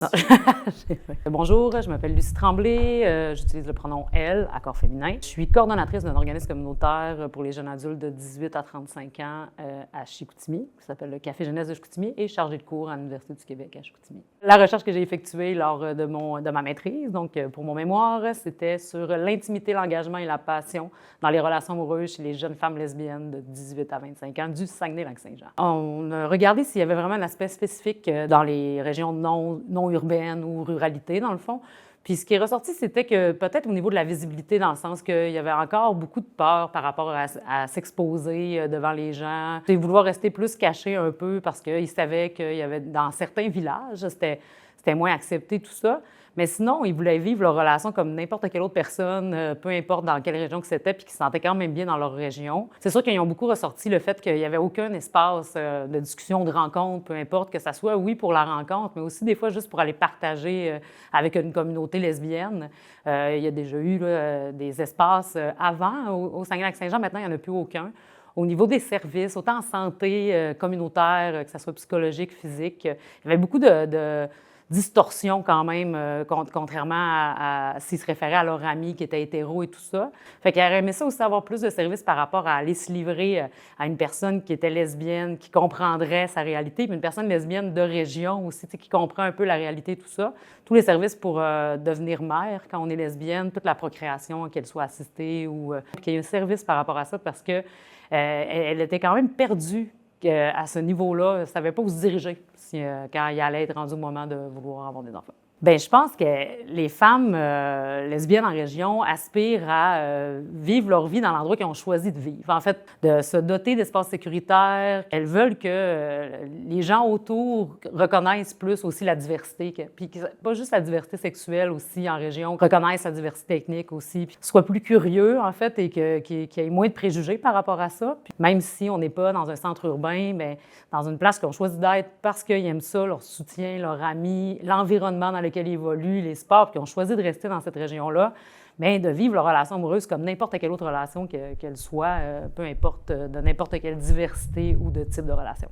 Non. Bonjour, je m'appelle Lucie Tremblay, j'utilise le pronom « elle », accord féminin. Je suis coordonnatrice d'un organisme communautaire pour les jeunes adultes de 18 à 35 ans à Chicoutimi, qui s'appelle le Café Jeunesse de Chicoutimi, et chargée de cours à l'Université du Québec à Chicoutimi. La recherche que j'ai effectuée lors de ma maîtrise, donc pour mon mémoire, c'était sur l'intimité, l'engagement et la passion dans les relations amoureuses chez les jeunes femmes lesbiennes de 18 à 25 ans du Saguenay-Lac-Saint-Jean. On a regardé s'il y avait vraiment un aspect spécifique dans les régions non urbaine ou ruralité, dans le fond. Puis ce qui est ressorti, c'était que peut-être au niveau de la visibilité, dans le sens qu'il y avait encore beaucoup de peur par rapport à s'exposer devant les gens, et vouloir rester plus caché un peu parce qu'ils savaient qu'il y avait dans certains villages, c'était moins accepté tout ça. Mais sinon, ils voulaient vivre leur relation comme n'importe quelle autre personne, peu importe dans quelle région que c'était, puis qu'ils se sentaient quand même bien dans leur région. C'est sûr qu'ils ont beaucoup ressorti le fait qu'il n'y avait aucun espace de discussion, de rencontre, peu importe, que ça soit, oui, pour la rencontre, mais aussi des fois juste pour aller partager avec une communauté lesbienne. Il y a déjà eu des espaces avant au Saguenay-Lac-Saint-Jean, maintenant il n'y en a plus aucun. Au niveau des services, autant en santé communautaire, que ce soit psychologique, physique, il y avait beaucoup de distorsion quand même, contrairement à s'ils se référaient à leur ami qui était hétéro et tout ça. Fait qu'ils auraient aimé ça aussi avoir plus de services par rapport à aller se livrer à une personne qui était lesbienne, qui comprendrait sa réalité, puis une personne lesbienne de région aussi, qui comprend un peu la réalité, tout ça. Tous les services pour devenir mère quand on est lesbienne, toute la procréation, qu'elle soit assistée ou qu'il y ait un service par rapport à ça parce que elle était quand même perdue à ce niveau-là, elle ne savait pas où se diriger quand il allait être rendu au moment de vouloir avoir des enfants. Bien, je pense que les femmes lesbiennes en région aspirent à vivre leur vie dans l'endroit qu'elles ont choisi de vivre. En fait, de se doter d'espaces sécuritaires. Elles veulent que les gens autour reconnaissent plus aussi la diversité, puis pas juste la diversité sexuelle aussi en région, reconnaissent la diversité ethnique aussi, puis soient plus curieux, en fait, et qu'il y ait moins de préjugés par rapport à ça. Puis même si on n'est pas dans un centre urbain, bien, dans une place qu'ils ont choisi d'être parce qu'ils aiment ça, leur soutien, leurs amis, l'environnement dans lequel ils évoluent, les sports, puis qu'ils ont choisi de rester dans cette région-là, bien, de vivre leur relation amoureuse comme n'importe quelle autre relation qu'elle soit, peu importe, de n'importe quelle diversité ou de type de relation.